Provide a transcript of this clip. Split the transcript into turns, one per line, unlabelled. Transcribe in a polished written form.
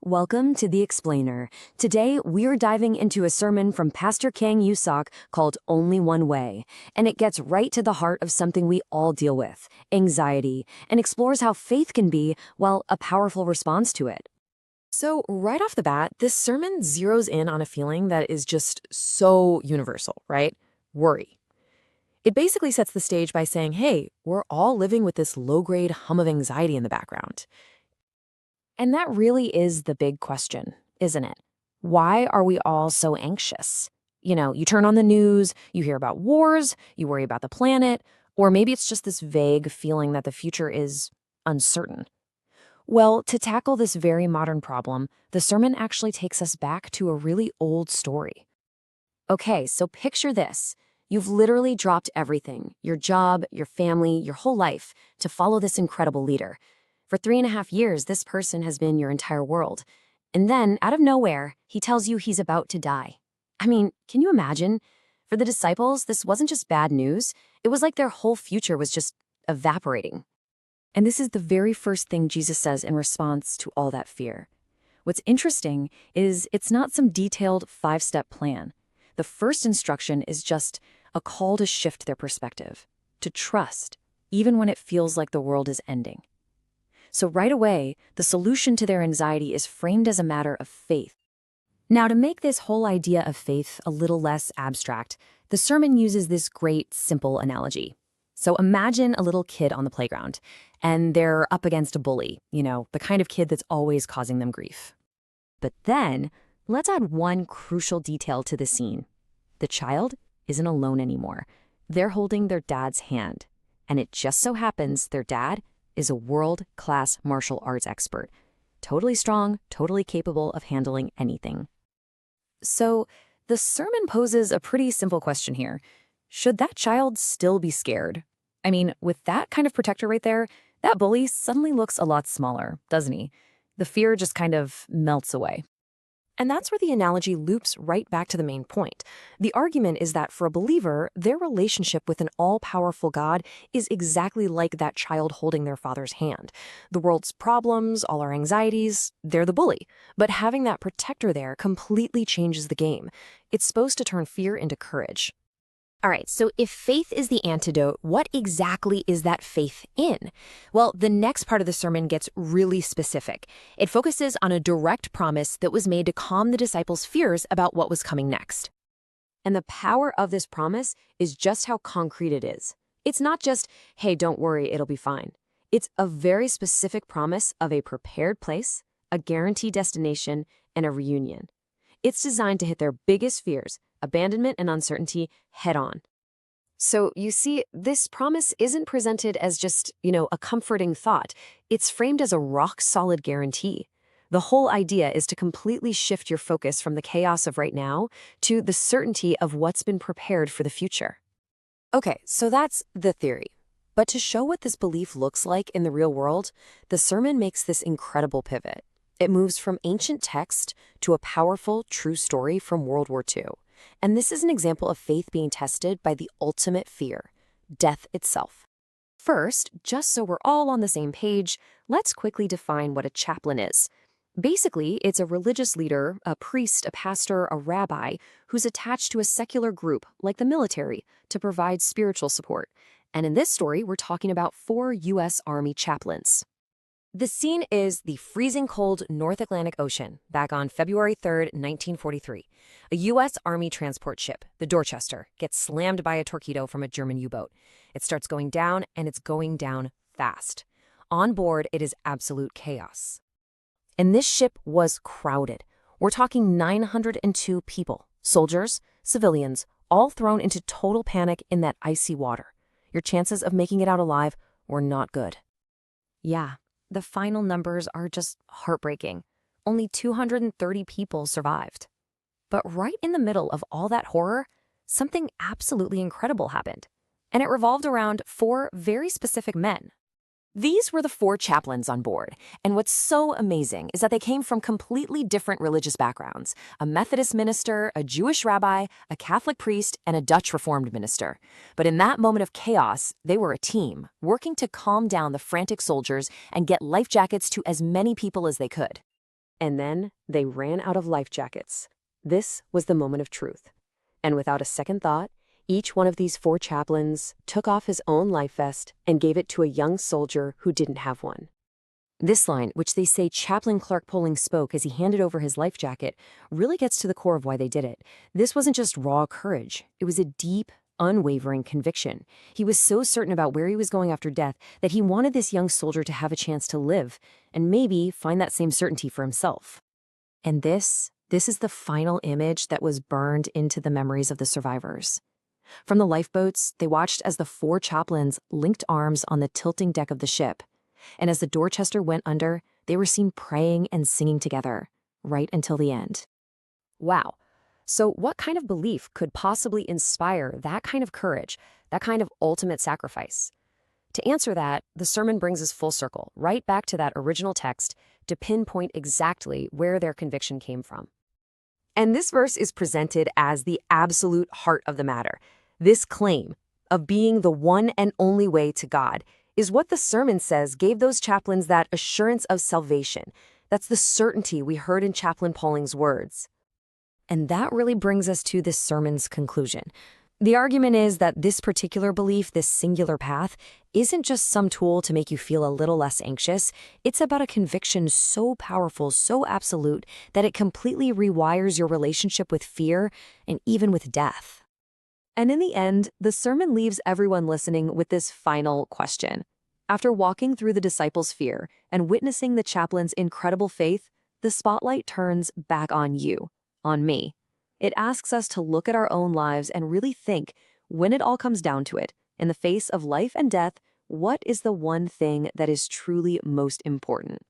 Welcome to The Explainer. Today, we're diving into a sermon from Pastor Yusak called Only One Way, and it gets right to the heart of something we all deal with, anxiety, and explores how faith can be, well, a powerful response to it.
So, right off the bat, this sermon zeroes in on a feeling that is just so universal, right? Worry. It basically sets the stage by saying, hey, we're all living with this low-grade hum of anxiety in the background.
And that really is the big question, isn't it? Why are we all so anxious? You turn on the news, you hear about wars, you worry about the planet, or maybe it's just this vague feeling that the future is uncertain. Well, to tackle this very modern problem, the sermon actually takes us back to a really old story. Okay, so picture this. You've literally dropped everything, your job, your family, your whole life, to follow this incredible leader. For 3.5 years, this person has been your entire world. And then, out of nowhere, he tells you he's about to die. I mean, can you imagine? For the disciples, this wasn't just bad news. It was like their whole future was just evaporating. And this is the very first thing Jesus says in response to all that fear. What's interesting is it's not some detailed 5-step plan. The first instruction is just a call to shift their perspective, to trust, even when it feels like the world is ending. So right away, the solution to their anxiety is framed as a matter of faith. Now, to make this whole idea of faith a little less abstract, the sermon uses this great, simple analogy. So imagine a little kid on the playground, and they're up against a bully, the kind of kid that's always causing them grief. But then, let's add one crucial detail to the scene. The child isn't alone anymore. They're holding their dad's hand, and it just so happens their dad is a world-class martial arts expert. Totally strong, totally capable of handling anything. So, the sermon poses a pretty simple question here. Should that child still be scared? I mean, with that kind of protector right there, that bully suddenly looks a lot smaller, doesn't he? The fear just kind of melts away.
And that's where the analogy loops right back to the main point. The argument is that for a believer, their relationship with an all-powerful God is exactly like that child holding their father's hand. The world's problems, all our anxieties, they're the bully. But having that protector there completely changes the game. It's supposed to turn fear into courage. All right, so if faith is the antidote, what exactly is that faith in? Well, the next part of the sermon gets really specific. It focuses on a direct promise that was made to calm the disciples' fears about what was coming next. And the power of this promise is just how concrete it is. It's not just, hey, don't worry, it'll be fine. It's a very specific promise of a prepared place, a guaranteed destination, and a reunion. It's designed to hit their biggest fears, abandonment and uncertainty, head on. So you see, this promise isn't presented as just, a comforting thought. It's framed as a rock-solid guarantee. The whole idea is to completely shift your focus from the chaos of right now to the certainty of what's been prepared for the future. Okay, so that's the theory. But to show what this belief looks like in the real world, the sermon makes this incredible pivot. It moves from ancient text to a powerful, true story from World War II. And this is an example of faith being tested by the ultimate fear, death itself. First, just so we're all on the same page, let's quickly define what a chaplain is. Basically, it's a religious leader, a priest, a pastor, a rabbi, who's attached to a secular group, like the military, to provide spiritual support. And in this story, we're talking about 4 U.S. Army chaplains. The scene is the freezing cold North Atlantic Ocean, back on February 3rd, 1943. A U.S. Army transport ship, the Dorchester, gets slammed by a torpedo from a German U-boat. It starts going down, and it's going down fast. On board, it is absolute chaos. And this ship was crowded. We're talking 902 people, soldiers, civilians, all thrown into total panic in that icy water. Your chances of making it out alive were not good. Yeah. The final numbers are just heartbreaking. Only 230 people survived. But right in the middle of all that horror, something absolutely incredible happened. And it revolved around 4 very specific men. These were the 4 chaplains on board, and what's so amazing is that they came from completely different religious backgrounds: a Methodist minister, a Jewish rabbi, a Catholic priest, and a Dutch Reformed minister. But in that moment of chaos, they were a team, working to calm down the frantic soldiers and get life jackets to as many people as they could. And then they ran out of life jackets. This was the moment of truth. And without a second thought, each one of these 4 chaplains took off his own life vest and gave it to a young soldier who didn't have one. This line, which they say Chaplain Clark Poling spoke as he handed over his life jacket, really gets to the core of why they did it. This wasn't just raw courage. It was a deep, unwavering conviction. He was so certain about where he was going after death that he wanted this young soldier to have a chance to live and maybe find that same certainty for himself. And this is the final image that was burned into the memories of the survivors. From the lifeboats, they watched as the 4 chaplains linked arms on the tilting deck of the ship. And as the Dorchester went under, they were seen praying and singing together, right until the end. Wow. So what kind of belief could possibly inspire that kind of courage, that kind of ultimate sacrifice? To answer that, the sermon brings us full circle, right back to that original text, to pinpoint exactly where their conviction came from. And this verse is presented as the absolute heart of the matter. This claim of being the one and only way to God is what the sermon says gave those chaplains that assurance of salvation. That's the certainty we heard in Chaplain Poling's words. And that really brings us to this sermon's conclusion. The argument is that this particular belief, this singular path, isn't just some tool to make you feel a little less anxious. It's about a conviction so powerful, so absolute, that it completely rewires your relationship with fear and even with death. And in the end, the sermon leaves everyone listening with this final question. After walking through the disciples' fear and witnessing the chaplain's incredible faith, the spotlight turns back on you, on me. It asks us to look at our own lives and really think, when it all comes down to it, in the face of life and death, what is the one thing that is truly most important?